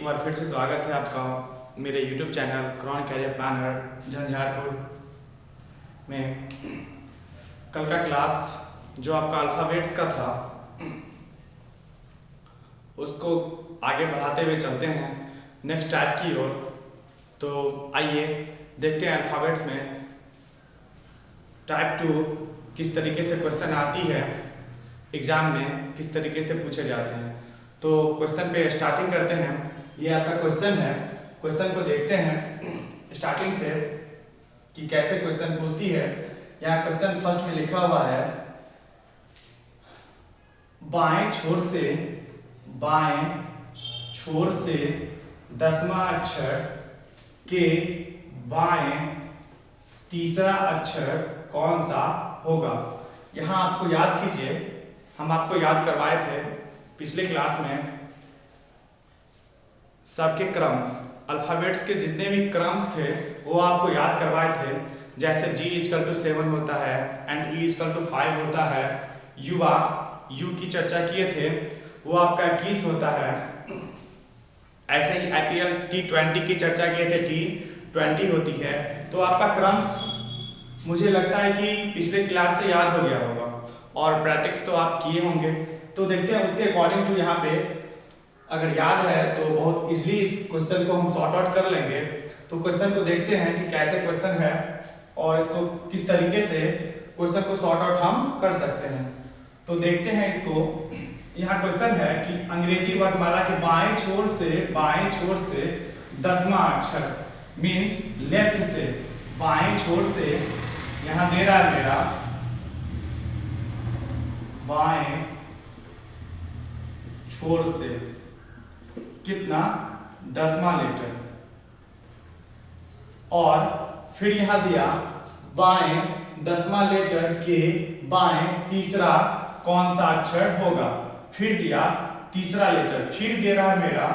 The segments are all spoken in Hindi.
एक बार फिर से स्वागत है आपका मेरे YouTube channel Cron career planner Jhanjharpur में। कल का क्लास जो आपका अल्फ़ाबेट्स का था उसको आगे बढ़ाते हुए चलते हैं नेक्स्ट टाइप की ओर। तो आइए देखते हैं अल्फ़ाबेट्स में टाइप 2 किस तरीके से क्वेश्चन आती है, एग्ज़ाम में किस तरीके से पूछे जाते हैं। तो क्वेश्चन पे स्टार्टिंग करते हैं। ये आपका क्वेश्चन है, क्वेश्चन को देखते हैं स्टार्टिंग से कि कैसे क्वेश्चन पूछती है। यहाँ क्वेश्चन फर्स्ट में लिखा हुआ है बाएं छोर से 10वां अक्षर के बाएं तीसरा अक्षर कौन सा होगा। यहाँ आपको याद कीजिए, हम आपको याद करवाए थे पिछले क्लास में सबके क्रम्स, अल्फ़ाबेट्स के जितने भी क्रम्स थे वो आपको याद करवाए थे। जैसे G=7 होता है एंड E=5 होता है। यू की चर्चा किए थे, वो आपका 21 होता है। ऐसे ही IPL T20 की चर्चा किए थे, T20 होती है। तो आपका क्रम्स मुझे लगता है कि पिछले क्लास से याद हो गया होगा और प्रैक्टिस तो आप किए होंगे। तो देखते हैं उसके अकॉर्डिंग टू यहाँ पे अगर याद है तो बहुत इजीली इस क्वेश्चन को हम सॉर्ट आउट कर लेंगे। तो क्वेश्चन को देखते हैं कि कैसे क्वेश्चन है और इसको किस तरीके से क्वेश्चन को सॉर्ट आउट हम कर सकते हैं। तो देखते हैं इसको। यहाँ क्वेश्चन है कि अंग्रेजी वर्णमाला के बाएं छोर से 10वां अक्षर मीन्स लेफ्ट से, बाएं छोर से यहाँ दे रहा है मेरा बाएं छोर से कितना 10वां लेटर, और फिर यहां दिया बाएं 10वां लेटर के बाएं तीसरा कौन सा अक्षर होगा। फिर दिया तीसरा लेटर, फिर दे रहा है मेरा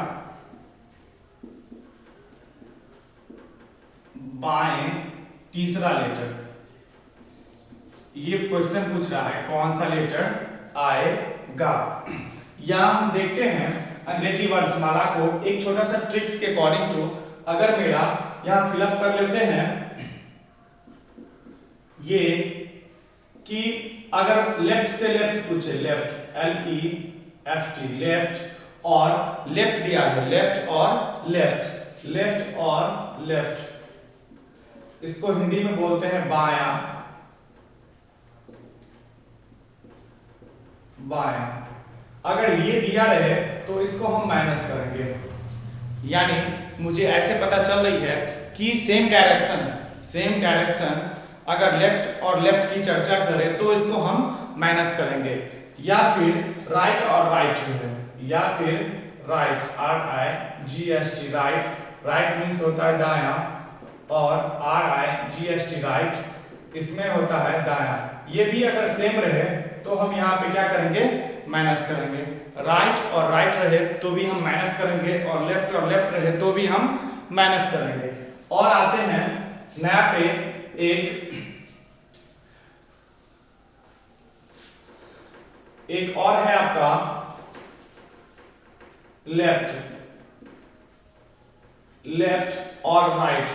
बाएं तीसरा लेटर। ये क्वेश्चन पूछ रहा है कौन सा लेटर आएगा। या हम देखते हैं अंग्रेजी वर्णमाला को एक छोटा सा ट्रिक्स के अकॉर्डिंग टू, अगर मेरा यहां फिलअप कर लेते हैं ये कि अगर लेफ्ट से लेफ्ट पूछे, लेफ्ट LEFT लेफ्ट, और लेफ्ट दिया है लेफ्ट और लेफ्ट, इसको हिंदी में बोलते हैं बायां। अगर ये दिया रहे तो इसको हम माइनस करेंगे। यानी मुझे ऐसे पता चल रही है कि सेम डायरेक्शन अगर लेफ्ट और लेफ्ट की चर्चा करें तो इसको हम माइनस करेंगे। या फिर राइट और राइट है, या फिर राइट RIGHT राइट मीन्स होता है दायां, और RIGHT राइट इसमें होता है दायां। ये भी अगर सेम रहे तो हम यहाँ पे क्या करेंगे, माइनस करेंगे। राइट और राइट रहे तो भी हम माइनस करेंगे, और लेफ्ट रहे तो भी हम माइनस करेंगे। और आते हैं नया पे एक और है आपका लेफ्ट और राइट।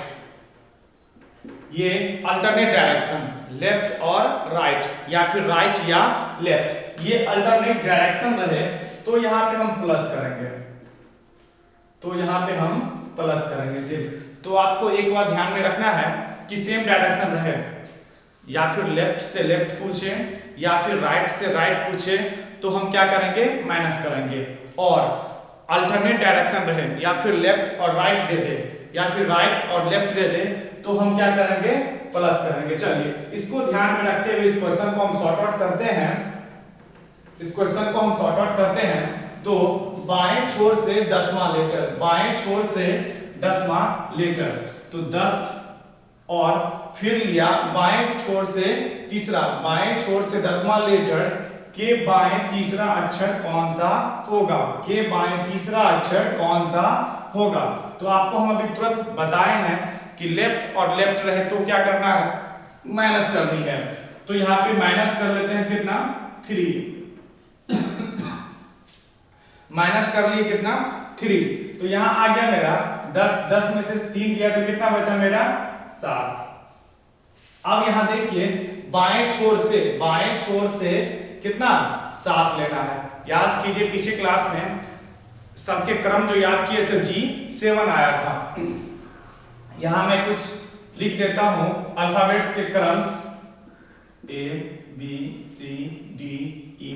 ये अल्टरनेट डायरेक्शन, लेफ्ट और राइट या फिर राइट या लेफ्ट, ये अल्टरनेट डायरेक्शन रहे तो यहाँ पे हम प्लस करेंगे सिर्फ। तो आपको एक बात ध्यान में रखना है कि सेम डायरेक्शन रहे, या फिर लेफ्ट से लेफ्ट पूछे या फिर राइट से राइट पूछे तो हम क्या करेंगे, माइनस करेंगे। और अल्टरनेट डायरेक्शन रहे, या फिर लेफ्ट और राइट दे दे या फिर राइट और लेफ्ट दे दे तो हम क्या करेंगे, प्लस करेंगे। चलिए इसको ध्यान में रखते हुए इस क्वेश्चन को हम सॉर्ट आउट करते हैं। तो बाएं छोर से 10वां लेटर, तो 10, और फिर लिया बाएं छोर से 10वां लेटर के बाएं तीसरा अक्षर कौन सा होगा। तो आपको हम अभी तुरंत बताए हैं कि लेफ्ट और लेफ्ट रहे तो क्या करना है, माइनस करनी है। तो यहाँ पे माइनस कर लेते हैं कितना, 3 माइनस कर लिए कितना, 3। तो यहाँ आ गया मेरा 10, 10 में से 3 गया तो कितना बचा मेरा 7। अब यहाँ देखिए बाएं छोर से कितना 7 लेना है। याद कीजिए पीछे क्लास में सबके क्रम जो याद किए थे G7 आया था। यहां मैं कुछ लिख देता हूं अल्फाबेट्स के क्रम A B C D E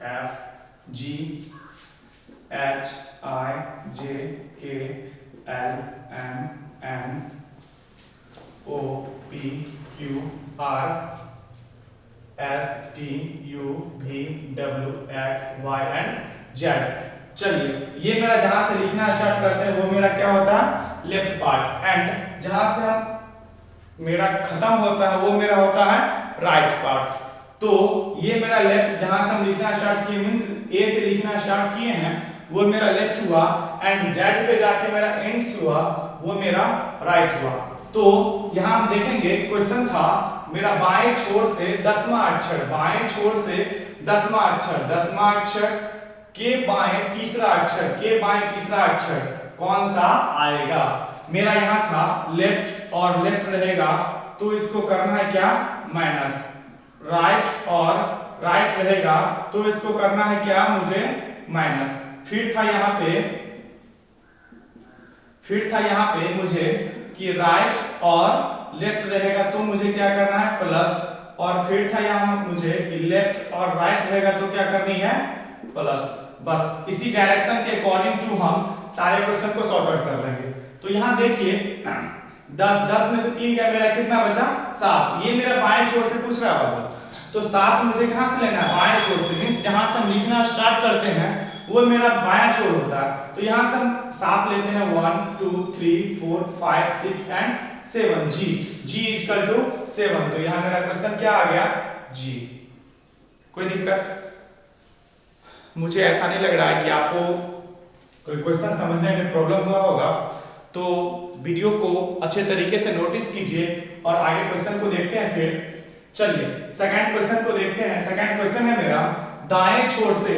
F G H I J K L M N O P Q R S T U V W X Y and Z। चलिए ये मेरा जहां से लिखना स्टार्ट करते हैं वो मेरा क्या होता है लेफ्ट पार्ट, एंड जहां से मेरा खत्म होता है वो मेरा होता है राइट पार्ट। तो ये मेरा लेफ्ट जहां से हम लिखना स्टार्ट किए मींस ए से लिखना स्टार्ट किए हैं वो मेरा लेफ्ट हुआ, एंड जेड पे जाके मेरा एंड्स हुआ वो मेरा राइट हुआ। तो यहां हम देखेंगे क्वेश्चन था मेरा बाएं छोर से 10वां अक्षर, बाएं छोर से 10वां अक्षर, 10वां अक्षर के बाएं तीसरा अक्षर, के बाएं तीसरा अक्षर कौन सा आएगा। मेरा यहां था लेफ्ट और लेफ्ट रहेगा तो इसको करना है क्या माइनस, राइट और राइट रहेगा तो इसको करना है क्या मुझे माइनस। फिर था यहाँ पे मुझे कि राइट और लेफ्ट रहेगा तो मुझे क्या करना है प्लस, और फिर था यहाँ मुझे कि लेफ्ट और राइट रहेगा तो क्या करनी है प्लस। बस इसी डायरेक्शन के अकॉर्डिंग टू हम सारे क्वेश्चन को सॉर्ट आउट कर लेंगे। तो यहाँ देखिए 10 में से 3 गया मेरा कितना बचा 7। ये मेरा बाएं छोर से पूछ रहा होगा तो 7 मुझे कहां से लेना है बाएं छोर से, मींस जहां से हम लिखना स्टार्ट करते हैं वो मेरा बायां छोर होता है। तो यहां से हम 7 लेते हैं 1 2 3 4 5 6 एंड 7 G इक्वल टू 7। तो यहां मेरा क्वेश्चन क्या आ गया G। कोई दिक्कत? मुझे ऐसा नहीं लग रहा है कि आपको कोई क्वेश्चन समझने में प्रॉब्लम हुआ होगा, तो वीडियो को अच्छे तरीके से नोटिस कीजिए और आगे क्वेश्चन को देखते हैं। फिर चलिए सेकंड क्वेश्चन को देखते हैं। सेकंड क्वेश्चन है मेरा दाएं छोर से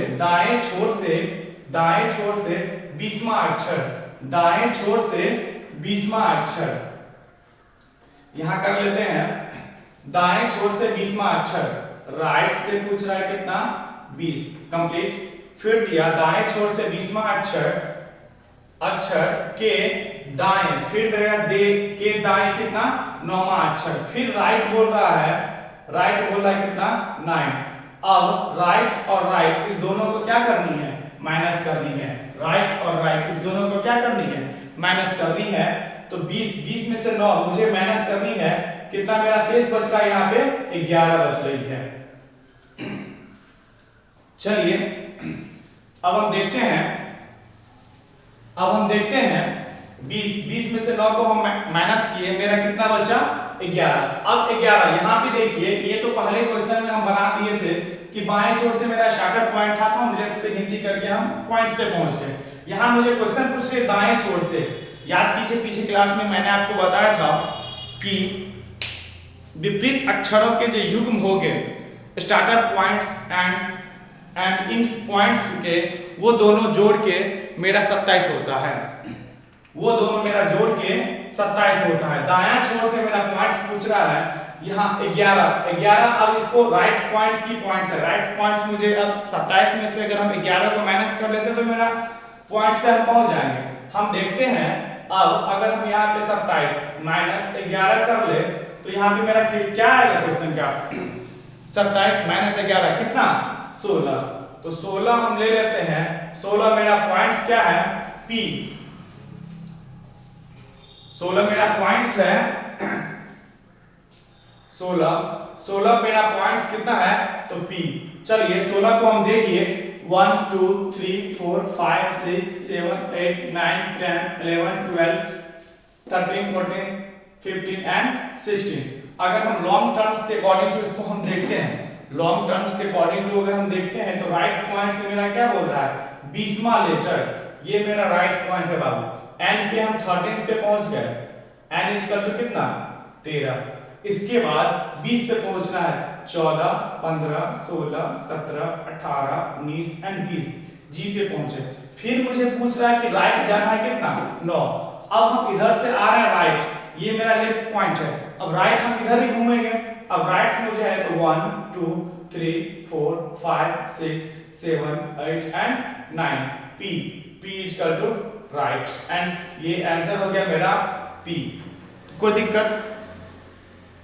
20वां अक्षर, दाएं छोर से 20वां अक्षर यहां कर लेते हैं। दाएं छोर से 20वां अक्षर, राइट से पूछ रहा है कितना 20 कंप्लीट। फिर दिया दाएं छोर से 20वां अक्षर के दाएं, फिर देगा दे के दाएं कितना 9वां अक्षर। फिर राइट बोल रहा है कितना 9। अब राइट और राइट इस दोनों को क्या करनी है माइनस करनी है। राइट और राइट इस दोनों को क्या करनी है माइनस करनी है। तो 20 में से 9 मुझे माइनस करनी है, कितना मेरा शेष बच रहा है यहाँ पे 11 बच रही है। चलिए अब हम देखते हैं 20 में से 9 को हम माइनस किए, मेरा कितना बचा 11। अब 11 यहाँ पे देखिए, ये तो पहले क्वेश्चन में हम बना दिए थे कि बाएं छोर से मेरा स्टार्टर पॉइंट था तो हम लेफ्ट से गिनती करके हम पॉइंट पे पहुंच गए। यहाँ मुझे क्वेश्चन पूछ रहे दाएं छोर से। याद कीजिए पीछे क्लास में मैंने आपको बताया था कि विपरीत अक्षरों के जो युग्म हो गए starter points and in points के, वो दोनों जोड़ के मेरा 27 होता है। वो दोनों मेरा जोड़ के 27 होता है। दायां छोर से मेरा पॉइंट्स पूछ रहा है यहाँ 11। अब इसको राइट पॉइंट की पॉइंट्स है, राइट पॉइंट्स मुझे अब 27 में से अगर हम 11 को माइनस कर लेते तो मेरा पॉइंट्स पे हम पहुंच जाएंगे। हम देखते हैं अब अगर हम यहाँ पे 27 माइनस 11 कर ले तो यहाँ पे मेरा क्या आएगा क्वेश्चन का 27 माइनस 11 कितना 16। तो 16 हम ले लेते हैं। 16 मेरा पॉइंट्स क्या है P। 16 मेरा पॉइंट्स है 16 मेरा पॉइंट्स कितना है तो P। चलिए 16 को हम देखिए 1 2 3 4 5 6 7 8 9 10 11 12 13 14 15 एंड 16। अगर हम लॉन्ग टर्म्स के अकॉर्डिंग टू इसको हम देखते हैं, लॉन्ग टर्म्स के अकॉर्डिंग टू अगर हम देखते हैं तो राइट पॉइंट से मेरा क्या बोल रहा है 20वां लेटर, ये मेरा राइट पॉइंट है बाबू। एन पे हम 13 पे पहुंच गए, एन इक्वल टू कितना 13। इसके बाद 20 पे पहुंचना है 14 15 16 17 18 19 एंड 20 जी पे पहुंचे। फिर मुझे पूछ रहा है कि राइट जाना है कितना 9। अब हम इधर से आ रहे हैं राइट, ये मेरा लेफ्ट पॉइंट है। अब राइट हम इधर ही घूमेंगे। अब राइट से मुझे है तो 1 2 3 4 5 6 7 8 and 9 P equal to right and ये आंसर हो गया मेरा P। कोई दिक्कत?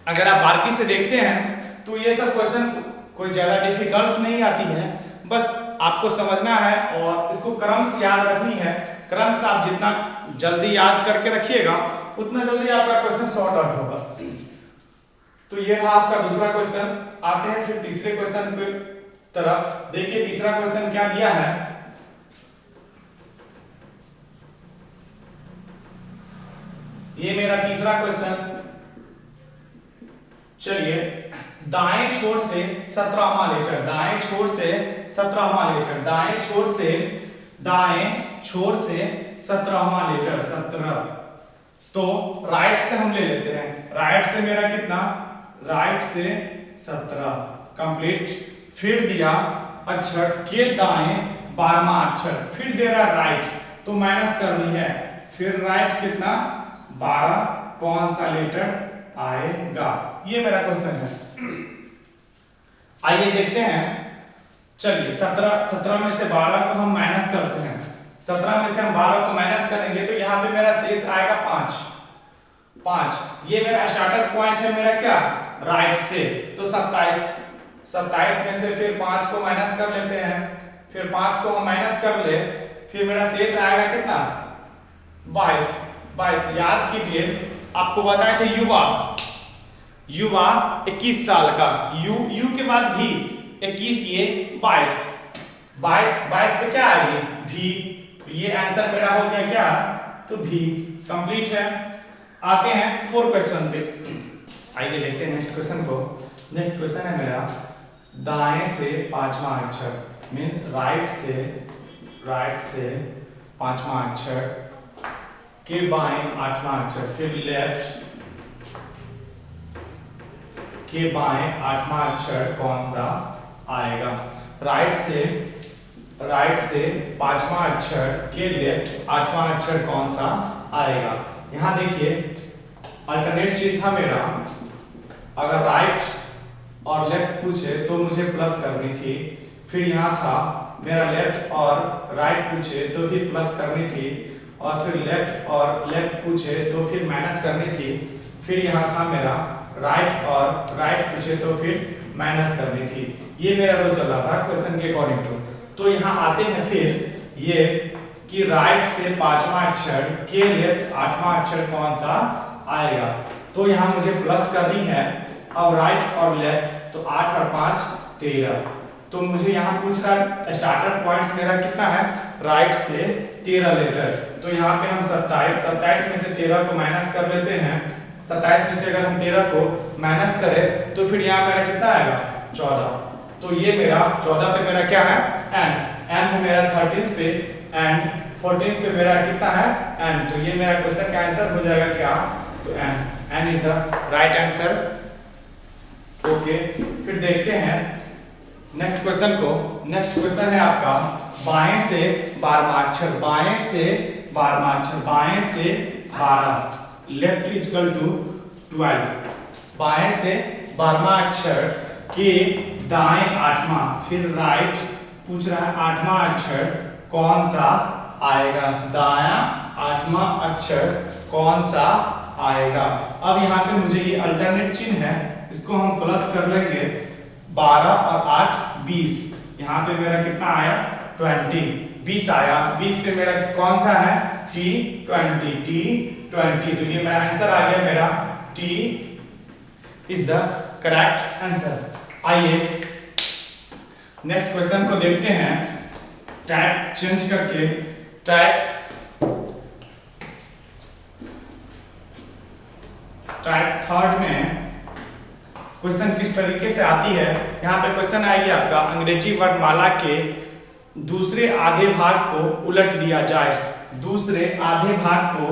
अगर आप बारीकी से देखते हैं तो ये सब क्वेश्चन कोई ज्यादा डिफिकल्ट नहीं आती है, बस आपको समझना है और इसको क्रम से याद रखनी है। क्रम से आप जितना जल्दी याद करके रखिएगा उतना जल्दी आपका क्वेश्चन सॉर्ट आउट होगा। तो ये रहा आपका दूसरा क्वेश्चन। आते हैं फिर तीसरे क्वेश्चन की तरफ। देखिए तीसरा क्वेश्चन क्या दिया है। ये मेरा तीसरा क्वेश्चन, चलिए दाएं छोर से 17वां लेटर, दाएं छोर से 17वां लेटर, दाएं छोर से 17वां लेटर 17। तो राइट से हम ले लेते हैं। राइट से मेरा कितना, राइट से 17 कंप्लीट। फिर दिया अक्षर के दाएं 12वां अक्षर, फिर दे रहा राइट तो माइनस करनी है। फिर राइट कितना 12, कौन सा लेटर आएगा, ये मेरा क्वेश्चन है। आइए देखते हैं। चलिए 17 में से 12 को हम माइनस करते हैं। 17 में से हम 12 को माइनस करेंगे तो यहाँ पे मेरा शेष आएगा 5। ये मेरा स्टार्टर पॉइंट है मेरा क्या, राइट से, तो 27 में से फिर 5 को माइनस कर लेते हैं। फिर 5 को हम माइनस कर ले, फिर मेरा शेष आएगा कितना 22। याद कीजिए आपको बताए थे युवा 21 साल का, यू के बाद भी 21, ये 22 पे क्या आएगी भी। ये आंसर मेरा हो गया क्या, तो भी कंप्लीट है। आते हैं 4 क्वेश्चन पे। आइए देखते हैं नेक्स्ट क्वेश्चन को। नेक्स्ट क्वेश्चन है मेरा दाएं से 5वां अक्षर, मींस राइट से 5वां अक्षर के बाएं 8वां अक्षर, फिर लेफ्ट के बाएं 8वां अक्षर कौन सा आएगा। राइट से 5वां अक्षर के लेफ्ट 8वां अक्षर कौन सा आएगा। यहां देखिए अल्टरनेट चिन्ह था मेरा। अगर राइट और लेफ्ट पूछे तो मुझे प्लस करनी थी। फिर यहाँ था मेरा लेफ्ट और राइट पूछे तो फिर प्लस करनी थी, और फिर लेफ्ट और लेफ्ट पूछे तो फिर माइनस करनी थी। फिर यहाँ था मेरा राइट और राइट पूछे तो फिर माइनस करनी थी। ये मेरा रोज चल रहा था क्वेश्चन के अकॉर्डिंग टू। तो यहाँ आते हैं फिर ये कि राइट से 5वां अक्षर के लेफ्ट 8वां अक्षर कौन सा आएगा। तो यहाँ मुझे प्लस करनी है। अब राइट और लेफ्ट तो 8 और 5 13। तो मुझे यहाँ पूछ रहा है स्टार्टर पॉइंट्स मेरा कितना है, राइट से 13 लेटर। तो यहाँ पे हम 27 में से 13 को माइनस कर लेते हैं। 27 में से अगर हम 13 को माइनस करें तो फिर यहाँ मेरा कितना आएगा 14। तो ये मेरा 14 पे मेरा क्या है n है मेरा 13 पे, एंड 14 पे मेरा कितना है n। तो ये मेरा क्वेश्चन का आंसर हो जाएगा क्या, तो n is the right answer. Okay, फिर देखते हैं नेक्स्ट क्वेश्चन को। नेक्स्ट क्वेश्चन है आपका बाएं से 12वां अक्षर, बाएं से 12वां अक्षर, बाएं से 12, लेफ्ट इक्वल टू 12। बाएं से 12वां अक्षर के दाएं 8वां, फिर राइट पूछ रहा है 8वां अक्षर कौन सा आएगा, दायां 8वां अक्षर कौन सा आएगा। अब यहाँ पे मुझे ये अल्टरनेट चिन्ह है, इसको हम प्लस कर लेंगे। 12 और 8 20, यहाँ पे मेरा कितना आया 20, 20 आया। 20 पे मेरा कौन सा है T20। तो ये मेरा आंसर आ गया, मेरा T is the correct answer. आइए नेक्स्ट क्वेश्चन को देखते हैं। टाइप चेंज करके टाइप 3rd में क्वेश्चन किस तरीके से आती है। यहाँ पे क्वेश्चन आएगी आपका अंग्रेजी वर्णमाला के दूसरे आधे भाग को उलट दिया जाए। दूसरे आधे भाग को,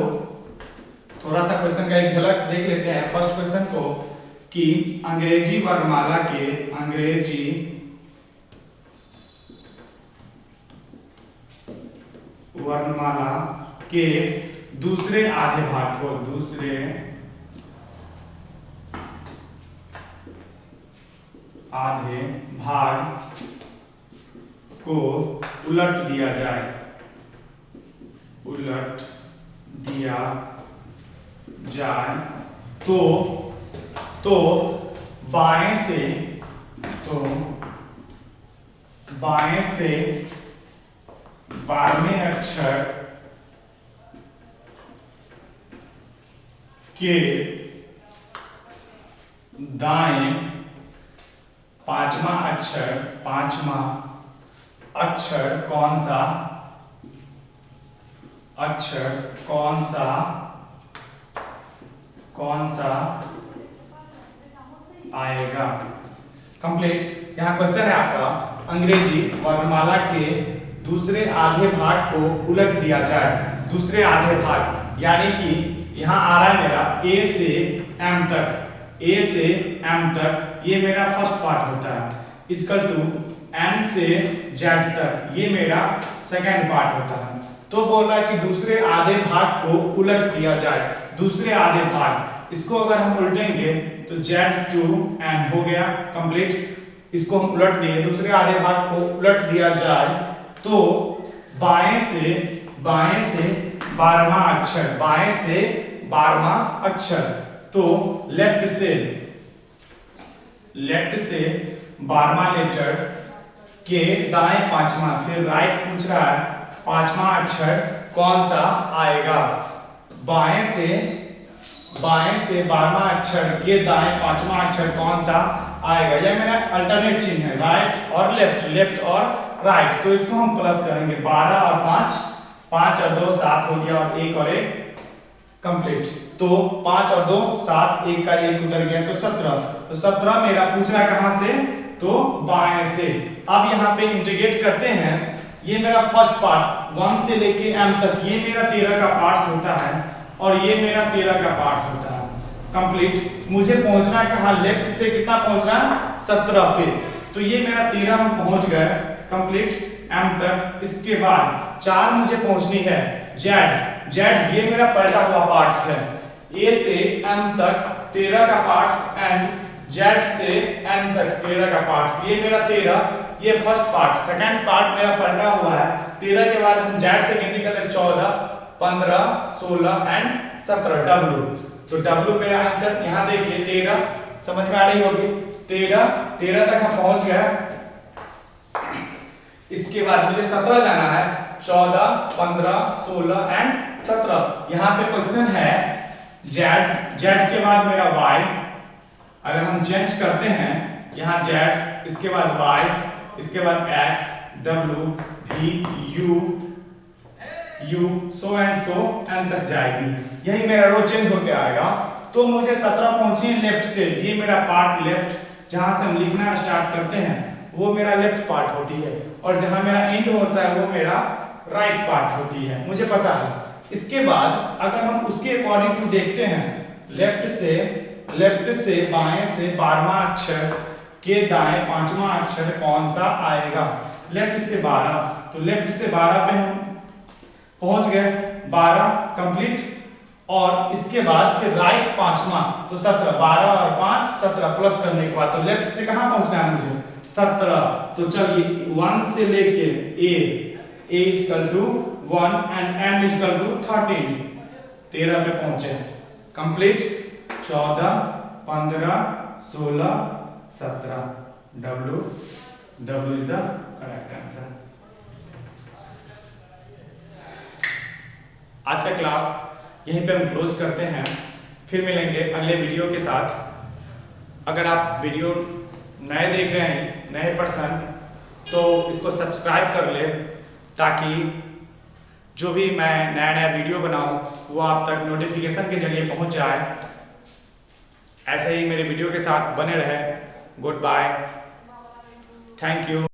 थोड़ा सा क्वेश्चन का एक झलक देख लेते हैं फर्स्ट क्वेश्चन को, कि अंग्रेजी वर्णमाला के वर्णमाला के दूसरे आधे भाग को उलट दिया जाए तो बाएं से 12वें अक्षर के दाएं पांचवा अक्षर कौन सा आएगा। कंप्लीट। यहाँ क्वेश्चन है आपका, अंग्रेजी वर्णमाला के दूसरे आधे भाग को उलट दिया जाए। दूसरे आधे भाग यानी कि यहाँ आ रहा है मेरा A से M तक, ये मेरा फर्स्ट पार्ट होता है, इक्वल टू N से Z तक, ये मेरा सेकेंड पार्ट होता है। तो बोल रहा है कि दूसरे आधे भाग को उलट दिया जाए। दूसरे आधे भाग, इसको अगर हम उल्टेंगे तो Z to N हो गया। कंप्लीट। इसको हम उलट दिए, दूसरे आधे भाग को उलट दिया जाए तो बाएं से 12वां अक्षर, तो लेफ्ट से 12वां लेटर के दाएं पांचवा, फिर राइट पूछ रहा है पांचवा अक्षर कौन सा आएगा। बाएं से 12वां अक्षर के दाएं पांचवा अक्षर कौन सा आएगा। यह मेरा अल्टरनेट चिन्ह है, राइट और लेफ्ट और राइट। तो इसको हम प्लस करेंगे, 12 और 5 और 2 7 हो गया, और 1 और 1 कंप्लीट। तो 5 और 2 7, 1 का 1 उतर गया, तो 17। तो 17 मेरा पूछना कहां से, तो बाएं से। अब यहाँ पे इंटीग्रेट करते हैं, ये मेरा फर्स्ट पार्ट 1 से लेके M तक, ये मेरा 13 का पार्ट्स होता है और ये मेरा 13 का पार्ट्स होता है। कंप्लीट। मुझे पहुंचना है कहां, लेफ्ट से कितना पहुंचना है 17 पे, तो ये मेरा 13 हम पहुंच गए कंप्लीट M तक। इसके बाद 4 मुझे पहुंचनी है Z, ये मेरा पलटा हुआ पार्ट्स है। A से M तक 13 का पार्ट्स एंड Z से N तक 13 का पार्ट्स, ये मेरा 13, ये फर्स्ट पार्ट। सेकंड पार्ट मेरा पलटा हुआ है। 13 के बाद हम Z से गिनती करते हैं 14 15 16 एंड 17 W। तो W मेरा आंसर यहाँ देखिए 13, समझ में आ रही होगी। 13 तक हम पहुंच गए। इसके बाद मुझे 17 जाना है, 14 15 16 एंड 17। यहाँ पे क्वेश्चन है Z के बाद मेरा Y, अगर हम चेंज करते हैं यहाँ Z, इसके बाद Y, इसके बाद X W V U so and so N तक जाएगी। यही मेरा रो चेंज होके आएगा। तो मुझे 17 पहुंची लेफ्ट से, ये मेरा पार्ट लेफ्ट, जहां से हम लिखना स्टार्ट करते हैं वो मेरा लेफ्ट पार्ट होती है, और जहां मेरा एंड होता है वो मेरा राइट पार्ट होती है, मुझे पता है। इसके बाद अगर हम उसके अकॉर्डिंग टू देखते हैं, लेफ्ट से बाएं से 12वां अक्षर के दाएं पांचवा अक्षर कौन सा आएगा। लेफ्ट से 12, तो लेफ्ट से 12 पे हम पहुंच गए, 12 कंप्लीट। और इसके बाद फिर राइट पांचवा, तो 17, 12 और 5 17 प्लस करने के बाद तो लेफ्ट से कहां पहुंचना है मुझे 17। तो चलिए 1 से लेके A equal to 1 and M equal to 13 पे पहुंचे complete. 14 15 16 17 W is the correct answer. आज का क्लास यहीं पे हम क्लोज करते हैं, फिर मिलेंगे अगले वीडियो के साथ। अगर आप वीडियो नए देख रहे हैं, नए पर्सन, तो इसको सब्सक्राइब कर ले, ताकि जो भी मैं नया वीडियो बनाऊं वो आप तक नोटिफिकेशन के जरिए पहुंच जाए। ऐसे ही मेरे वीडियो के साथ बने रहे। Goodbye, thank you.